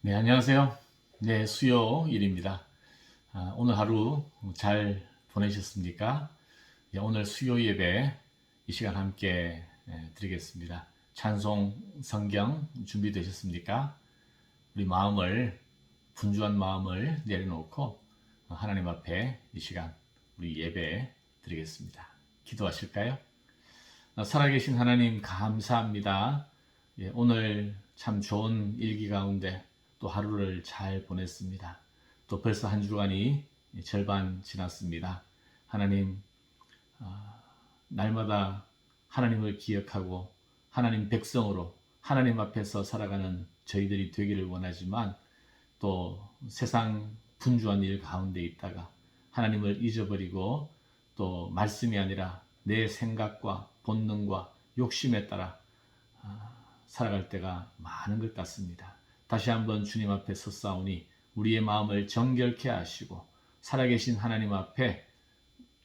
네, 안녕하세요. 네, 수요일입니다. 오늘 하루 잘 보내셨습니까? 네, 오늘 수요 예배 이 시간 함께 드리겠습니다. 찬송 성경 준비되셨습니까? 우리 마음을, 분주한 마음을 내려놓고 하나님 앞에 이 시간 우리 예배 드리겠습니다. 기도하실까요? 살아계신 하나님 감사합니다. 예, 오늘 참 좋은 일기 가운데 또 하루를 잘 보냈습니다. 또 벌써 한 주간이 절반 지났습니다. 하나님, 날마다 하나님을 기억하고 하나님 백성으로 하나님 앞에서 살아가는 저희들이 되기를 원하지만 또 세상 분주한 일 가운데 있다가 하나님을 잊어버리고 또 말씀이 아니라 내 생각과 본능과 욕심에 따라 살아갈 때가 많은 것 같습니다. 다시 한번 주님 앞에 섰사오니 우리의 마음을 정결케 하시고 살아계신 하나님 앞에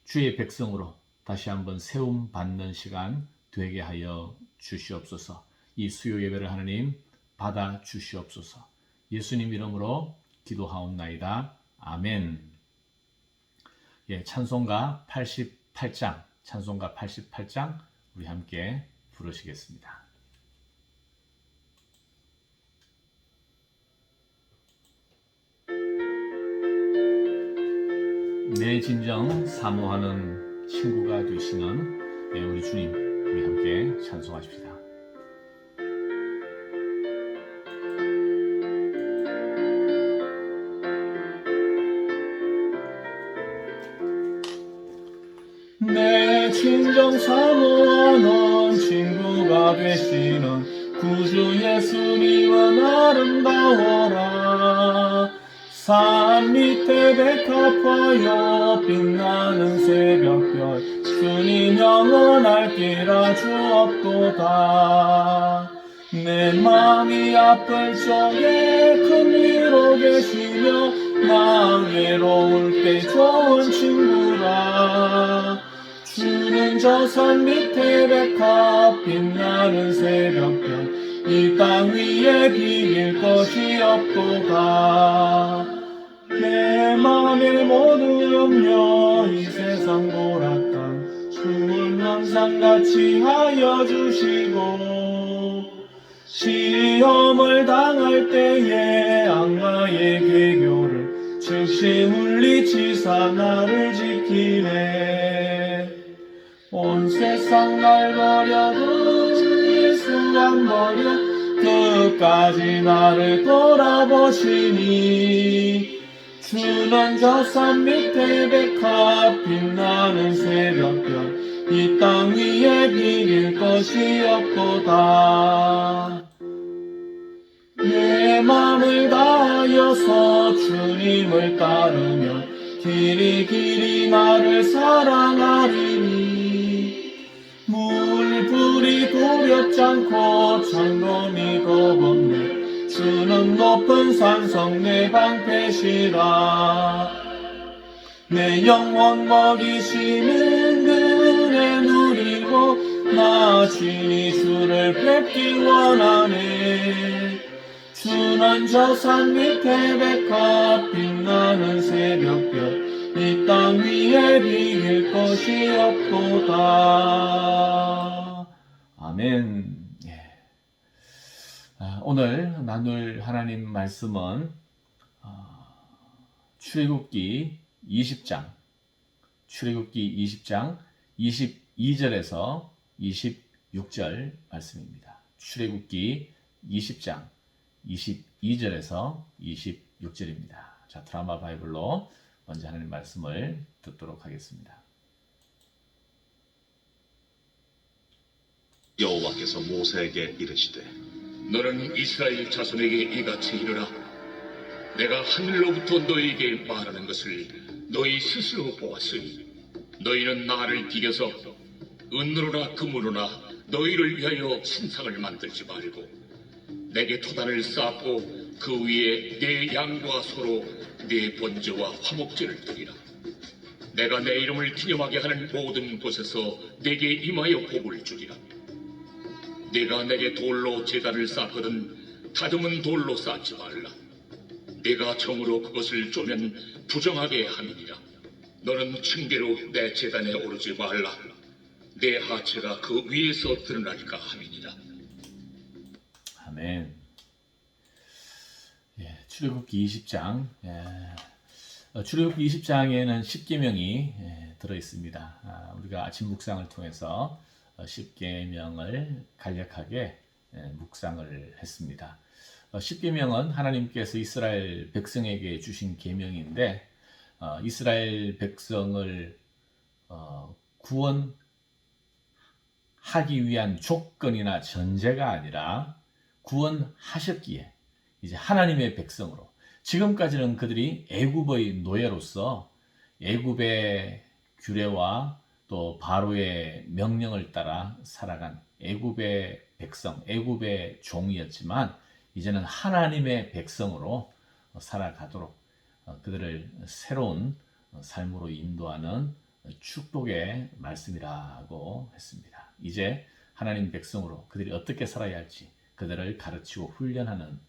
주의 백성으로 다시 한번 세움 받는 시간 되게 하여 주시옵소서. 이 수요 예배를 하나님 받아 주시옵소서. 예수님 이름으로 기도하옵나이다. 아멘. 예, 찬송가 88장 우리 함께 부르시겠습니다. 내 진정 사모하는 친구가 되시는 우리 주님, 우리 함께 찬송하십시다. 내 진정 사모하는 친구가 되시는 구주 예수님은 아름다워라. 산 밑에 백합화여 빛나는 새벽별 주님 영원할 기라 주옵도다. 내 마음이 아플 적에 큰 위로 계시며 나 외로울 때 좋은 친구라. 주는 저 산 밑에 백합 빛나는 새벽별 이 땅 위에 비길 것이 없도다. 내 맘의 모든 염려 이 세상 고락당 주는 항상 같이 하여 주시고 시험을 당할 때에 악마의 괴교를 즉시 물리치사 나를 지키네. 온 세상 날 버려도 예수 안 버려 끝까지 나를 돌아보시니 주는 저 산 밑에 백합 빛나는 새벽별 이 땅 위에 비길 것이 없도다. 내 맘을 다하여서 주님을 따르며 길이 나를 사랑하리니 물불이 두렵지 않고 창검이 겁없네. 주는 높은 산성 내 방패시라. 내 영혼 먹이시는 그네 누리고 나 친히 주를 뵙기 원하네. 주는 저 산 밑에 백합 빛나는 새벽별 이 땅 위에 비길 것이 없도다. 아멘. 예. 오늘 나눌 하나님 말씀은 출애굽기 20장 22절에서 26절 말씀입니다. 출애굽기 20장 22절에서 26절입니다. 자, 드라마 바이블로 먼저 하나님 말씀을 듣도록 하겠습니다. 여호와께서 모세에게 이르시되 너는 이스라엘 자손에게 이같이 이르라. 내가 하늘로부터 너희에게 말하는 것을 너희 스스로 보았으니 너희는 나를 비겨서 은으로나 금으로나 너희를 위하여 신상을 만들지 말고 내게 토단을 쌓고 그 위에 내 양과 소로 내 번제와 화목제를 드리라. 내가 내 이름을 기념하게 하는 모든 곳에서 내게 임하여 복을 주리라. 네가 내게 돌로 제단을 쌓거든 다듬은 돌로 쌓지 말라. 네가 정으로 그것을 쪼면 부정하게 함이니라. 너는 층계로 내 제단에 오르지 말라. 내 하체가 그 위에서 드러나리까 함이니라. 아멘. 예, 출애굽기 20장. 출애굽기 20장에는 10계명이 들어 있습니다. 우리가 아침 묵상을 통해서 10계명을 간략하게 묵상을 했습니다. 10계명은 하나님께서 이스라엘 백성에게 주신 계명인데 이스라엘 백성을 구원하기 위한 조건이나 전제가 아니라 구원하셨기에 이제 하나님의 백성으로 지금까지는 그들이 애굽의 노예로서 애굽의 규례와 또 바로의 명령을 따라 살아간 애굽의 백성, 애굽의 종이었지만 이제는 하나님의 백성으로 살아가도록 그들을 새로운 삶으로 인도하는 축복의 말씀이라고 했습니다. 이제 하나님 백성으로 그들이 어떻게 살아야 할지 그들을 가르치고 훈련하는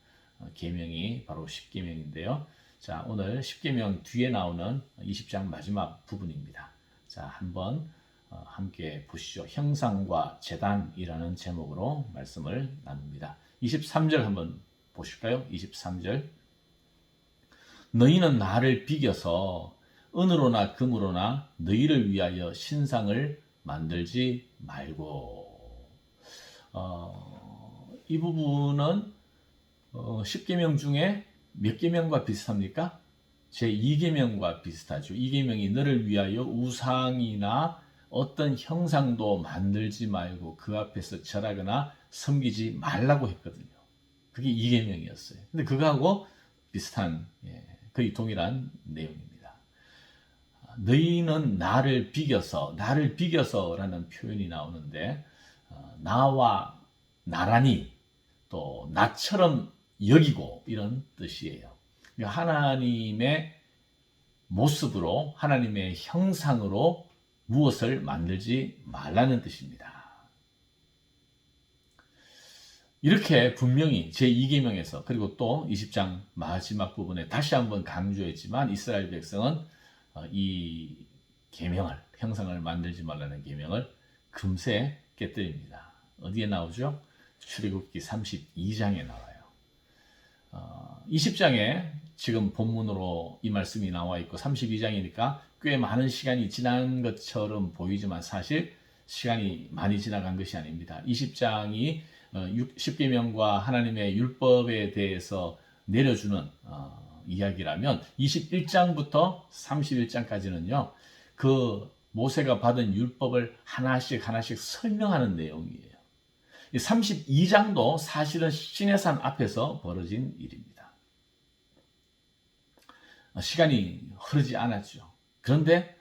계명이 바로 10계명인데요. 자, 오늘 10계명 뒤에 나오는 20장 마지막 부분입니다. 자, 한번 함께 보시죠. 형상과 제단이라는 제목으로 말씀을 나눕니다. 23절 한번 보실까요? 23절. 너희는 나를 비겨서 은으로나 금으로나 너희를 위하여 신상을 만들지 말고. 이 부분은 10계명 중에 몇 계명과 비슷합니까? 제 2계명과 비슷하죠. 2계명이 너를 위하여 우상이나 어떤 형상도 만들지 말고 그 앞에서 절하거나 섬기지 말라고 했거든요. 그게 2계명이었어요. 근데 그거하고 비슷한 거의 동일한 내용입니다. 너희는 나를 비겨서라는 표현이 나오는데 나와 나란히 또 나처럼 여기고 이런 뜻이에요. 하나님의 모습으로 하나님의 형상으로 무엇을 만들지 말라는 뜻입니다. 이렇게 분명히 제2계명에서 그리고 또 20장 마지막 부분에 다시 한번 강조했지만 이스라엘 백성은 이 계명을 형상을 만들지 말라는 계명을 금세 깨뜨립니다. 어디에 나오죠? 출애굽기 32장에 나와요. 20장에 지금 본문으로 이 말씀이 나와 있고 32장이니까 꽤 많은 시간이 지난 것처럼 보이지만 사실 시간이 많이 지나간 것이 아닙니다. 20장이 10계명과 하나님의 율법에 대해서 내려주는 이야기라면 21장부터 31장까지는요. 그 모세가 받은 율법을 하나씩 설명하는 내용이에요. 32장도 사실은 시내산 앞에서 벌어진 일입니다. 시간이 흐르지 않았죠. 그런데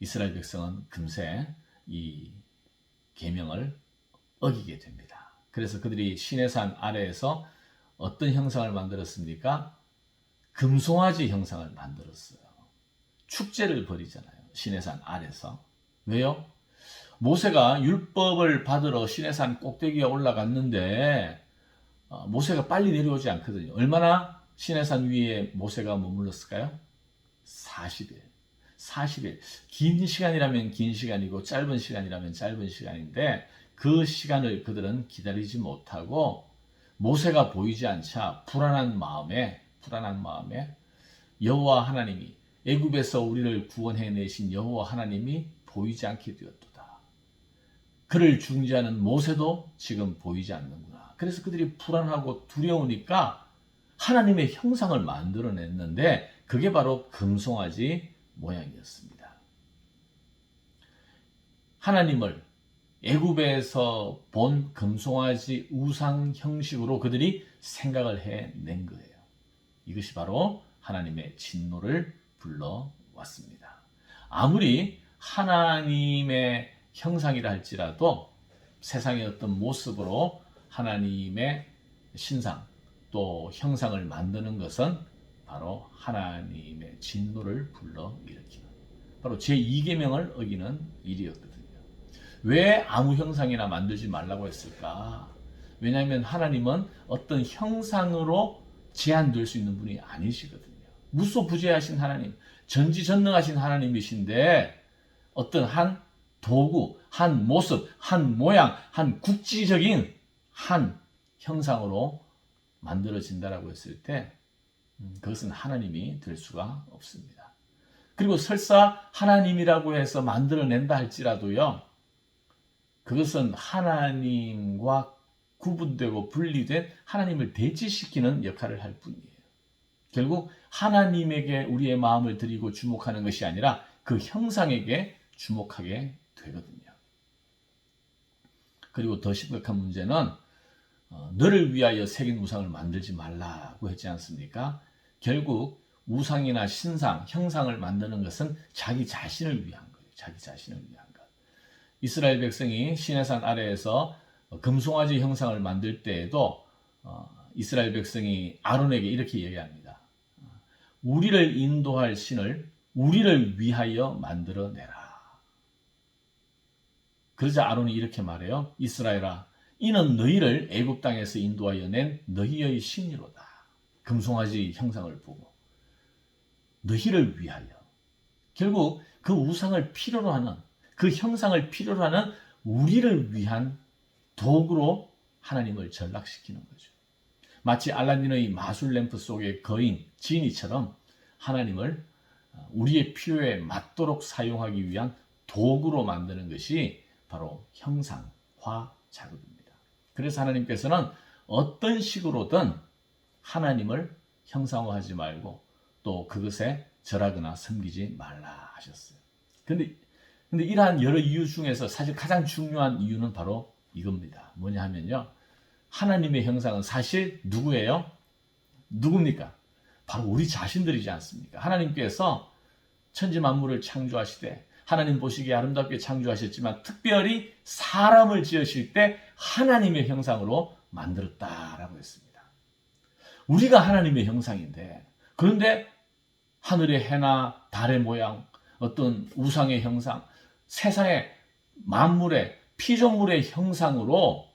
이스라엘 백성은 금세 이 계명을 어기게 됩니다. 그래서 그들이 시내산 아래에서 어떤 형상을 만들었습니까? 금송아지 형상을 만들었어요. 축제를 벌이잖아요. 시내산 아래서. 왜요? 모세가 율법을 받으러 시내산 꼭대기에 올라갔는데 모세가 빨리 내려오지 않거든요. 얼마나 시내산 위에 모세가 머물렀을까요? 40일. 40일. 긴 시간이라면 긴 시간이고 짧은 시간이라면 짧은 시간인데 그 시간을 그들은 기다리지 못하고 모세가 보이지 않자 불안한 마음에 여호와 하나님이 애굽에서 우리를 구원해내신 여호와 하나님이 보이지 않게 되었도다. 그를 중지하는 모세도 지금 보이지 않는구나. 그래서 그들이 불안하고 두려우니까 하나님의 형상을 만들어냈는데 그게 바로 금송아지 모양이었습니다. 하나님을 애굽에서 본 금송아지 우상 형식으로 그들이 생각을 해낸 거예요. 이것이 바로 하나님의 진노를 불러왔습니다. 아무리 하나님의 형상이라 할지라도 세상의 어떤 모습으로 하나님의 신상 또 형상을 만드는 것은 바로 하나님의 진노를 불러일으키는 바로 제2계명을 어기는 일이었거든요. 왜 아무 형상이나 만들지 말라고 했을까? 왜냐하면 하나님은 어떤 형상으로 제한될 수 있는 분이 아니시거든요. 무소부재하신 하나님, 전지전능하신 하나님이신데 어떤 한 도구, 한 모습, 한 모양, 한 국지적인 한 형상으로 만들어진다라고 했을 때 그것은 하나님이 될 수가 없습니다. 그리고 설사 하나님이라고 해서 만들어낸다 할지라도요, 그것은 하나님과 구분되고 분리된 하나님을 대치시키는 역할을 할 뿐이에요. 결국 하나님에게 우리의 마음을 드리고 주목하는 것이 아니라 그 형상에게 주목하게 되거든요. 그리고 더 심각한 문제는 너를 위하여 새긴 우상을 만들지 말라고 했지 않습니까? 결국 우상이나 신상, 형상을 만드는 것은 자기 자신을 위한 거예요. 자기 자신을 위한 것. 이스라엘 백성이 시내산 아래에서 금송아지 형상을 만들 때에도 이스라엘 백성이 아론에게 이렇게 얘기합니다. 우리를 인도할 신을 우리를 위하여 만들어내라. 그러자 아론이 이렇게 말해요. 이스라엘아, 이는 너희를 애굽 땅에서 인도하여 낸 너희의 신이로다. 금송아지 형상을 보고 너희를 위하여. 결국 그 우상을 필요로 하는, 그 형상을 필요로 하는 우리를 위한 도구로 하나님을 전락시키는 거죠. 마치 알라딘의 마술 램프 속의 거인, 지니처럼 하나님을 우리의 필요에 맞도록 사용하기 위한 도구로 만드는 것이 바로 형상화 작업입니다. 그래서 하나님께서는 어떤 식으로든 하나님을 형상화하지 말고 또 그것에 절하거나 섬기지 말라 하셨어요. 근데 이러한 여러 이유 중에서 사실 가장 중요한 이유는 바로 이겁니다. 뭐냐 하면요, 하나님의 형상은 사실 누구예요? 누굽니까? 바로 우리 자신들이지 않습니까? 하나님께서 천지 만물을 창조하시되 하나님 보시기에 아름답게 창조하셨지만 특별히 사람을 지으실 때 하나님의 형상으로 만들었다라고 했습니다. 우리가 하나님의 형상인데, 그런데 하늘의 해나 달의 모양, 어떤 우상의 형상, 세상의 만물의 피조물의 형상으로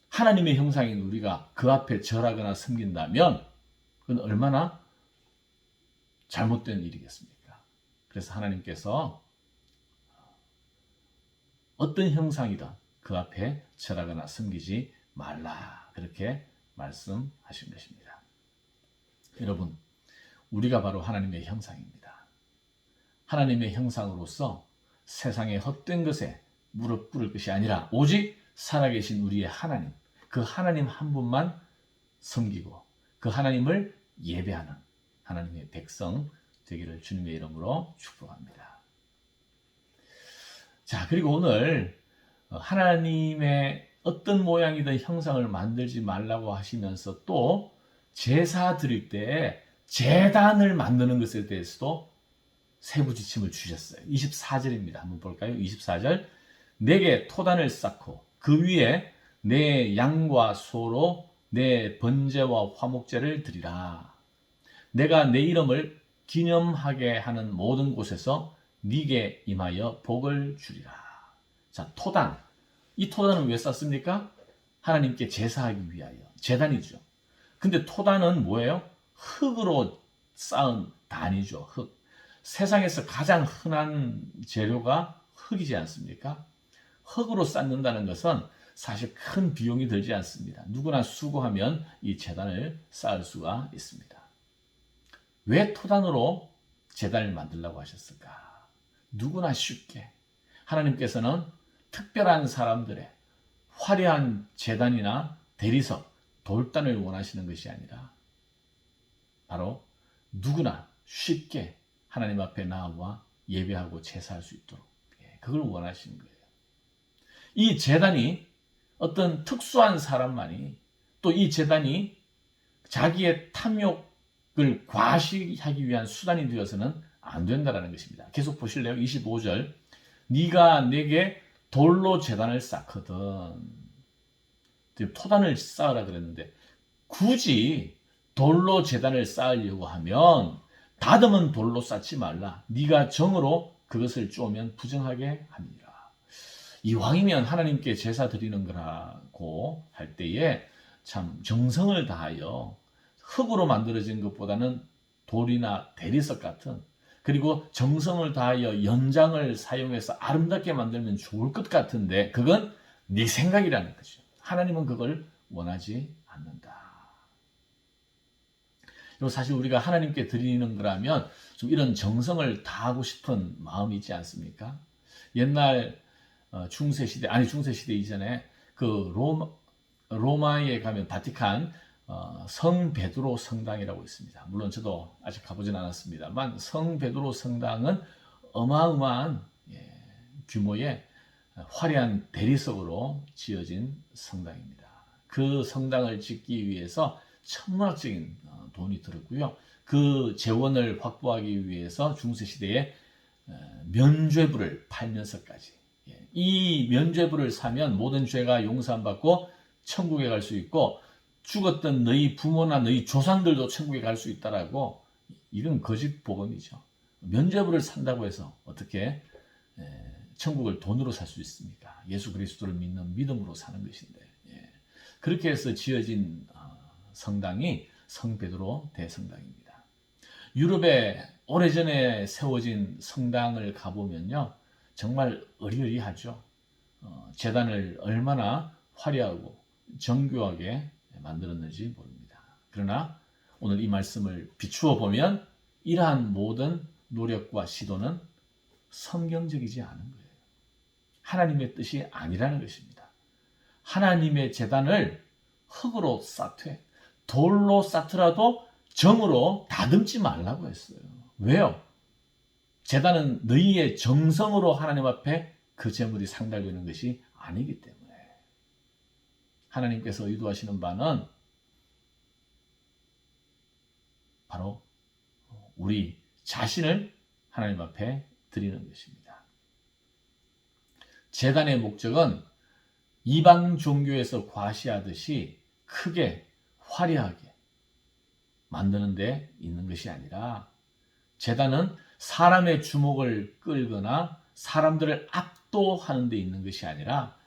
하나님의 형상인 우리가 그 앞에 절하거나 섬긴다면 그건 얼마나 잘못된 일이겠습니까? 그래서 하나님께서 어떤 형상이든 그 앞에 절하거나 섬기지 말라, 그렇게 말씀하신 것입니다. 여러분, 우리가 바로 하나님의 형상입니다. 하나님의 형상으로서 세상의 헛된 것에 무릎 꿇을 것이 아니라 오직 살아계신 우리의 하나님, 그 하나님 한 분만 섬기고 그 하나님을 예배하는 하나님의 백성 되기를 주님의 이름으로 축복합니다. 자, 그리고 오늘 하나님의 어떤 모양이든 형상을 만들지 말라고 하시면서 또 제사 드릴 때 제단을 만드는 것에 대해서도 세부 지침을 주셨어요. 24절입니다. 한번 볼까요? 24절. 내게 토단을 쌓고 그 위에 내 양과 소로 내 번제와 화목제를 드리라. 내가 내 이름을 기념하게 하는 모든 곳에서 네게 임하여 복을 주리라. 자, 토단. 이 토단은 왜 쌓습니까? 하나님께 제사하기 위하여. 제단이죠. 근데 토단은 뭐예요? 흙으로 쌓은 단이죠. 흙. 세상에서 가장 흔한 재료가 흙이지 않습니까? 흙으로 쌓는다는 것은 사실 큰 비용이 들지 않습니다. 누구나 수고하면 이 제단을 쌓을 수가 있습니다. 왜 토단으로 제단을 만들라고 하셨을까? 누구나 쉽게. 하나님께서는 특별한 사람들의 화려한 제단이나 대리석, 돌단을 원하시는 것이 아니라 바로 누구나 쉽게 하나님 앞에 나와 예배하고 제사할 수 있도록, 그걸 원하시는 거예요. 이 제단이 어떤 특수한 사람만이, 또 이 제단이 자기의 탐욕을 과시하기 위한 수단이 되어서는 안 된다는 것입니다. 계속 보실래요? 25절. 네가 내게 돌로 제단을 쌓거든. 토단을 쌓으라 그랬는데 굳이 돌로 제단을 쌓으려고 하면 다듬은 돌로 쌓지 말라. 네가 정으로 그것을 쪼면 부정하게 하니라. 이왕이면 하나님께 제사 드리는 거라고 할 때에 참 정성을 다하여 흙으로 만들어진 것보다는 돌이나 대리석 같은, 그리고 정성을 다하여 연장을 사용해서 아름답게 만들면 좋을 것 같은데 그건 네 생각이라는 거죠. 하나님은 그걸 원하지 않는다. 그리고 사실 우리가 하나님께 드리는 거라면 좀 이런 정성을 다하고 싶은 마음이 있지 않습니까? 옛날 중세시대, 아니 중세시대 이전에 그 로마에 가면 바티칸 성 베드로 성당이라고 있습니다. 물론 저도 아직 가보진 않았습니다만 성 베드로 성당은 어마어마한 규모의 화려한 대리석으로 지어진 성당입니다. 그 성당을 짓기 위해서 천문학적인 돈이 들었고요. 그 재원을 확보하기 위해서 중세시대에 면죄부를 팔면서까지, 이 면죄부를 사면 모든 죄가 용서받고 천국에 갈 수 있고 죽었던 너희 부모나 너희 조상들도 천국에 갈 수 있다라고, 이건 거짓 복음이죠. 면죄부를 산다고 해서 어떻게 천국을 돈으로 살 수 있습니까? 예수 그리스도를 믿는 믿음으로 사는 것인데, 그렇게 해서 지어진 성당이 성 베드로 대성당입니다. 유럽에 오래전에 세워진 성당을 가보면요, 정말 으리으리하죠. 제단을 얼마나 화려하고 정교하게 만들었는지 모릅니다. 그러나 오늘 이 말씀을 비추어 보면 이러한 모든 노력과 시도는 성경적이지 않은 거예요. 하나님의 뜻이 아니라는 것입니다. 하나님의 제단을 흙으로 쌓되 돌로 쌓더라도 정으로 다듬지 말라고 했어요. 왜요? 제단은 너희의 정성으로 하나님 앞에 그 제물이 상달되는 것이 아니기 때문에. 하나님께서 의도하시는 바는 바로 우리 자신을 하나님 앞에 드리는 것입니다. 제단의 목적은 이방 종교에서 과시하듯이 크게 화려하게 만드는 데 있는 것이 아니라, 제단은 사람의 주목을 끌거나 사람들을 압도하는 데 있는 것이 아니라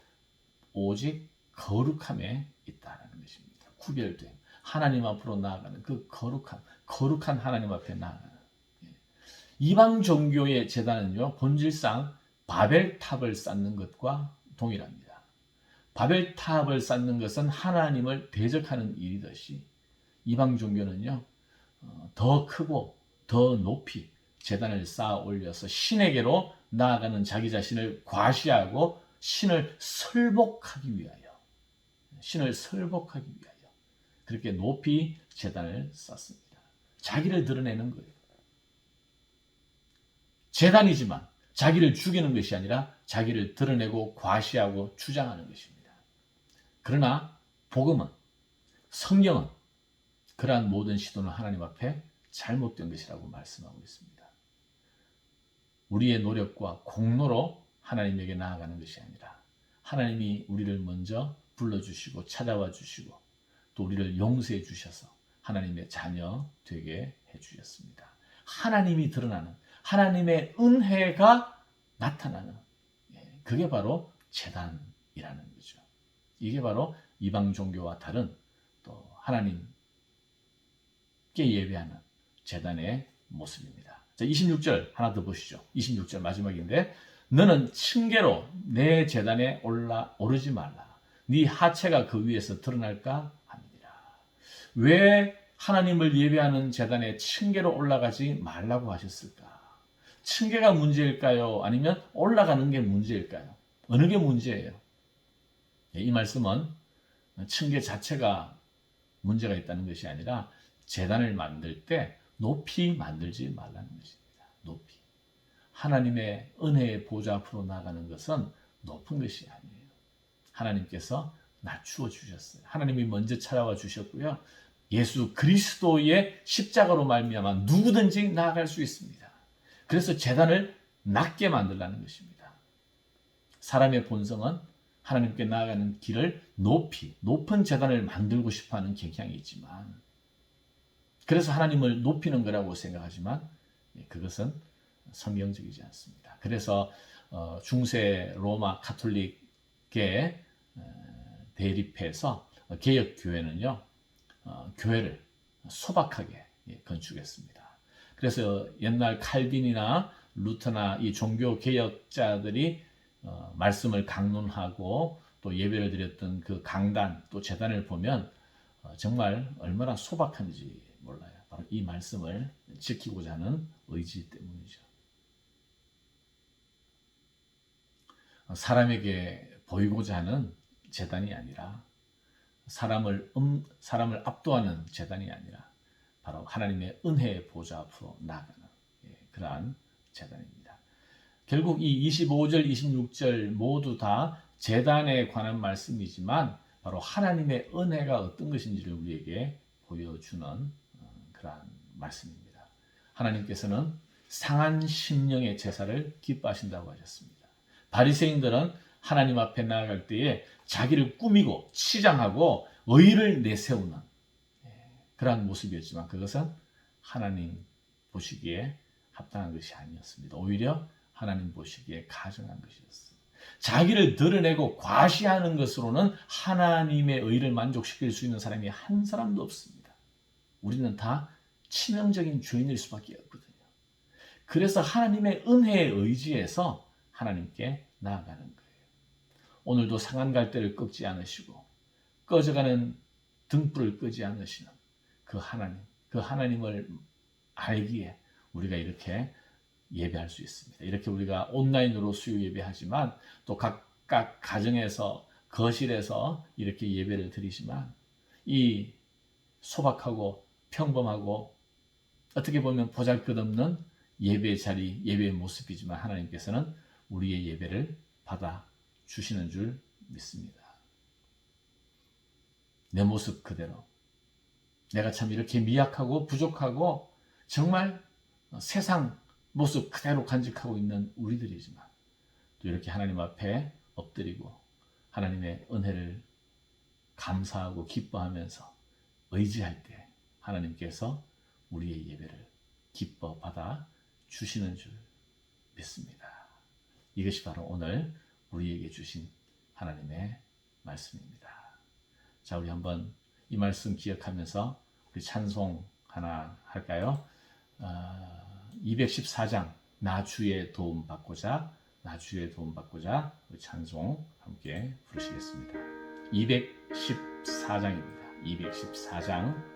오직 거룩함에 있다는 것입니다. 구별됨, 하나님 앞으로 나아가는 그 거룩한 하나님 앞에 나아가는. 이방 종교의 제단은요, 본질상 바벨탑을 쌓는 것과 동일합니다. 바벨탑을 쌓는 것은 하나님을 대적하는 일이듯이 이방 종교는요, 더 크고 더 높이 제단을 쌓아 올려서 신에게로 나아가는 자기 자신을 과시하고 신을 설복하기 위하여 그렇게 높이 제단을 쌓습니다. 자기를 드러내는 거예요. 제단이지만 자기를 죽이는 것이 아니라 자기를 드러내고 과시하고 주장하는 것입니다. 그러나 복음은, 성경은 그러한 모든 시도는 하나님 앞에 잘못된 것이라고 말씀하고 있습니다. 우리의 노력과 공로로 하나님에게 나아가는 것이 아니라 하나님이 우리를 먼저 불러주시고 찾아와 주시고 또 우리를 용서해 주셔서 하나님의 자녀 되게 해주셨습니다. 하나님이 드러나는, 하나님의 은혜가 나타나는, 그게 바로 제단이라는 거죠. 이게 바로 이방 종교와 다른 또 하나님께 예배하는 제단의 모습입니다. 자, 26절 하나 더 보시죠. 26절 마지막인데, 너는 층계로 내 제단에 오르지 말라. 네 하체가 그 위에서 드러날까 합니다. 왜 하나님을 예배하는 제단에 층계로 올라가지 말라고 하셨을까? 층계가 문제일까요? 아니면 올라가는 게 문제일까요? 어느 게 문제예요? 이 말씀은 층계 자체가 문제가 있다는 것이 아니라 제단을 만들 때 높이 만들지 말라는 것입니다. 높이. 하나님의 은혜의 보좌 앞으로 나가는 것은 높은 것이 아니에요. 하나님께서 낮추어 주셨어요. 하나님이 먼저 찾아와 주셨고요. 예수 그리스도의 십자가로 말미암아 누구든지 나아갈 수 있습니다. 그래서 제단을 낮게 만들라는 것입니다. 사람의 본성은 하나님께 나아가는 길을 높은 제단을 만들고 싶어하는 경향이 있지만, 그래서 하나님을 높이는 거라고 생각하지만 그것은 성경적이지 않습니다. 그래서 중세 로마 가톨릭계 대립해서 개혁교회는요, 교회를 소박하게 건축했습니다. 그래서 옛날 칼빈이나 루터나 이 종교 개혁자들이 말씀을 강론하고 또 예배를 드렸던 그 강단 또 제단을 보면 정말 얼마나 소박한지 몰라요. 바로 이 말씀을 지키고자 하는 의지 때문이죠. 사람에게 보이고자 하는 제단이 아니라 사람을 압도하는 제단이 아니라 바로 하나님의 은혜의 보좌 앞으로 나아가는 그러한 제단입니다. 결국 이 25절, 26절 모두 다 제단에 관한 말씀이지만 바로 하나님의 은혜가 어떤 것인지를 우리에게 보여주는 그러한 말씀입니다. 하나님께서는 상한 심령의 제사를 기뻐하신다고 하셨습니다. 바리새인들은 하나님 앞에 나아갈 때에 자기를 꾸미고 치장하고 의를 내세우는 그러한 모습이었지만 그것은 하나님 보시기에 합당한 것이 아니었습니다. 오히려 하나님 보시기에 가증한 것이었어요. 자기를 드러내고 과시하는 것으로는 하나님의 의를 만족시킬 수 있는 사람이 한 사람도 없습니다. 우리는 다 치명적인 죄인일 수밖에 없거든요. 그래서 하나님의 은혜에 의지해서 하나님께 나아가는 거예요. 오늘도 상한 갈대를 꺾지 않으시고 꺼져가는 등불을 끄지 않으시는 그 하나님을 알기에 우리가 이렇게 예배할 수 있습니다. 이렇게 우리가 온라인으로 수요 예배하지만 또 각각 가정에서 거실에서 이렇게 예배를 드리지만 이 소박하고 평범하고 어떻게 보면 보잘것없는 예배의 자리, 예배의 모습이지만 하나님께서는 우리의 예배를 받아 주시는 줄 믿습니다. 내 모습 그대로 내가 참 이렇게 미약하고 부족하고 정말 세상 모습 그대로 간직하고 있는 우리들이지만 또 이렇게 하나님 앞에 엎드리고 하나님의 은혜를 감사하고 기뻐하면서 의지할 때 하나님께서 우리의 예배를 기뻐 받아 주시는 줄 믿습니다. 이것이 바로 오늘 우리에게 주신 하나님의 말씀입니다. 자, 우리 한번 이 말씀 기억하면서 우리 찬송 하나 할까요? 214장 나 주의 도움 받고자 우리 찬송 함께 부르시겠습니다. 214장입니다. 214장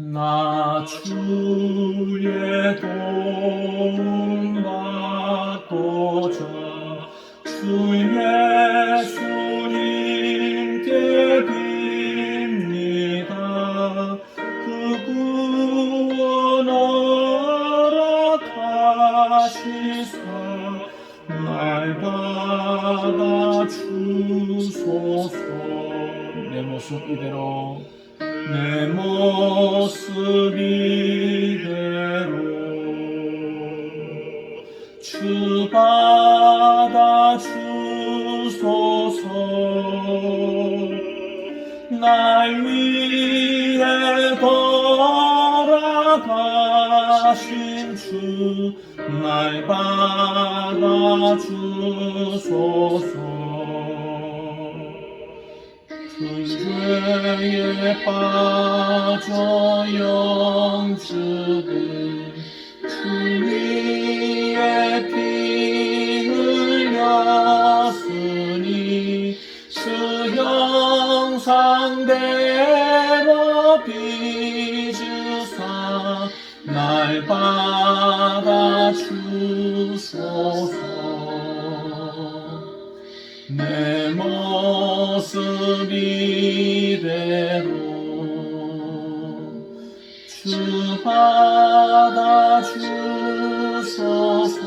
나 주의 도움 받고자 주 예수님께 빕니다. 그 구원하라 가시사 날 받아 주소서. 내 모습 이대로 내 모습 이대로 주 받아 주소서. 날 위해 돌아가신 주 날 받아 주소서. 그 죄에 빠져 영죽은 주 위에 피 흘렸으니 그 형상대로 빚으사 날 받아 주소서. 내 모습 이대로 주 받아 주소서.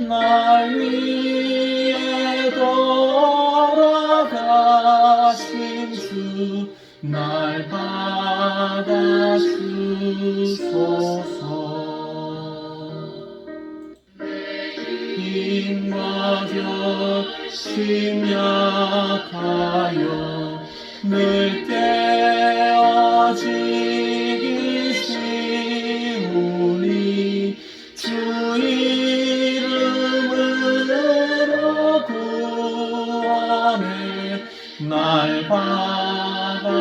날 위해 돌아가신 주 날 받아 주소서. 빈 심약하여 늘 깨어지기 쉬우니 주 이름으로 구원해 날 받아주소서.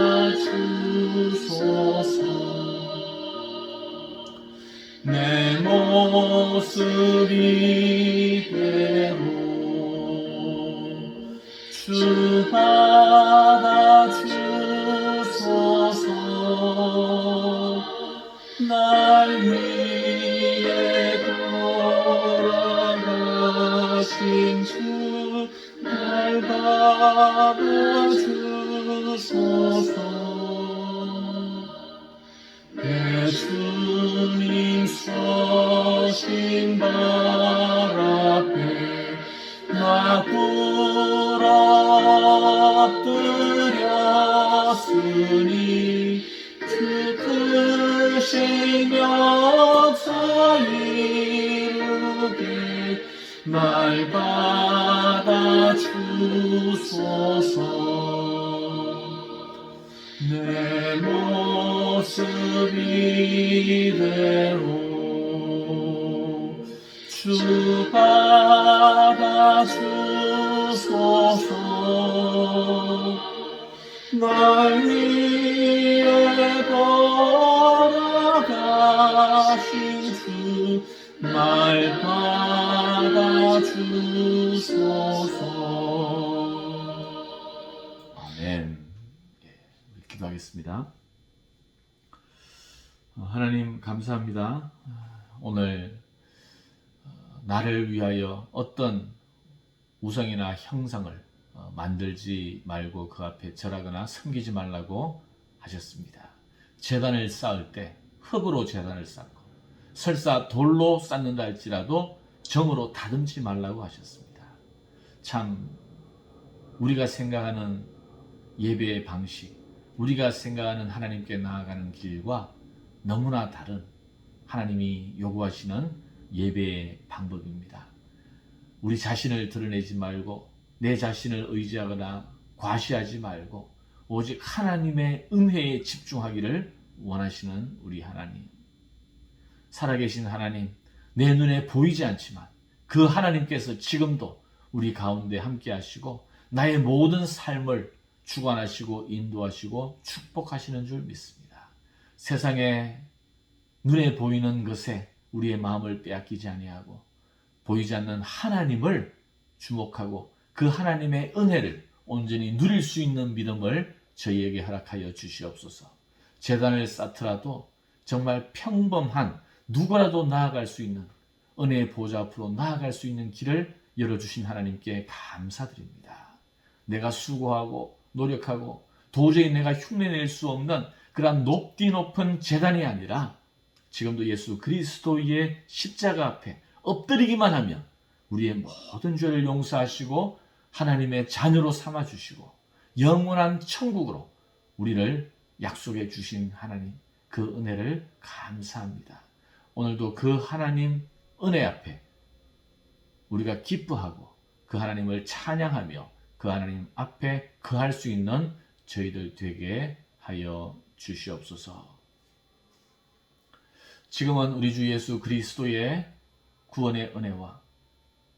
내 모습 이대로 주 받아주소서. 날 위해 돌아가신 주 날 받아주소서. 내 주님 서신 발 앞에 나 부러뜨렸으니 주 크신 역사 이루게 날 받아주소서. 내 모습 이대로 주 받아주소서. 날 위해 돌아가신 주 날 받아주소서. 아멘. 기도하겠습니다. 하나님 감사합니다. 오늘 나를 위하여 어떤 우상이나 형상을 만들지 말고 그 앞에 절하거나 섬기지 말라고 하셨습니다. 제단을 쌓을 때 흙으로 제단을 쌓고 설사 돌로 쌓는다 할지라도 정으로 다듬지 말라고 하셨습니다. 참 우리가 생각하는 예배의 방식, 우리가 생각하는 하나님께 나아가는 길과 너무나 다른 하나님이 요구하시는 예배의 방법입니다. 우리 자신을 드러내지 말고 내 자신을 의지하거나 과시하지 말고 오직 하나님의 은혜에 집중하기를 원하시는 우리 하나님. 살아계신 하나님, 내 눈에 보이지 않지만 그 하나님께서 지금도 우리 가운데 함께 하시고 나의 모든 삶을 주관하시고 인도하시고 축복하시는 줄 믿습니다. 세상에 눈에 보이는 것에 우리의 마음을 빼앗기지 아니하고 보이지 않는 하나님을 주목하고 그 하나님의 은혜를 온전히 누릴 수 있는 믿음을 저희에게 허락하여 주시옵소서. 제단을 쌓더라도 정말 평범한 누구라도 나아갈 수 있는 은혜의 보좌 앞으로 나아갈 수 있는 길을 열어주신 하나님께 감사드립니다. 내가 수고하고 노력하고 도저히 내가 흉내낼 수 없는 그러한 높디 높은 제단이 아니라 지금도 예수 그리스도의 십자가 앞에 엎드리기만 하면 우리의 모든 죄를 용서하시고 하나님의 자녀로 삼아주시고 영원한 천국으로 우리를 약속해 주신 하나님, 그 은혜를 감사합니다. 오늘도 그 하나님 은혜 앞에 우리가 기뻐하고 그 하나님을 찬양하며 그 하나님 앞에 거할 수 있는 저희들 되게 하여 주시옵소서. 지금은 우리 주 예수 그리스도의 구원의 은혜와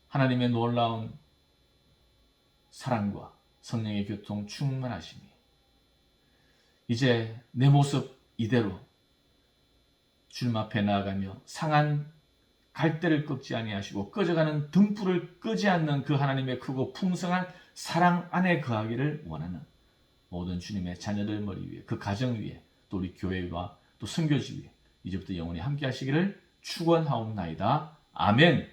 하나님의 놀라운 사랑과 성령의 교통 충만하심이 이제 내 모습 이대로 주님 앞에 나아가며 상한 갈대를 꺾지 아니하시고 꺼져가는 등불을 끄지 않는 그 하나님의 크고 풍성한 사랑 안에 거하기를 원하는 모든 주님의 자녀들 머리 위에, 그 가정 위에, 또 우리 교회와 또 선교지 위에 이제부터 영원히 함께 하시기를 축원하옵나이다. 아멘.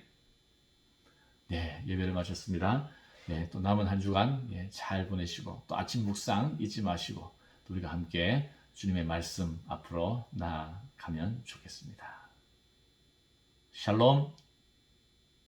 네, 예배를 마쳤습니다. 네, 또 남은 한 주간 잘 보내시고 또 아침 묵상 잊지 마시고 또 우리가 함께 주님의 말씀 앞으로 나아가면 좋겠습니다. 샬롬.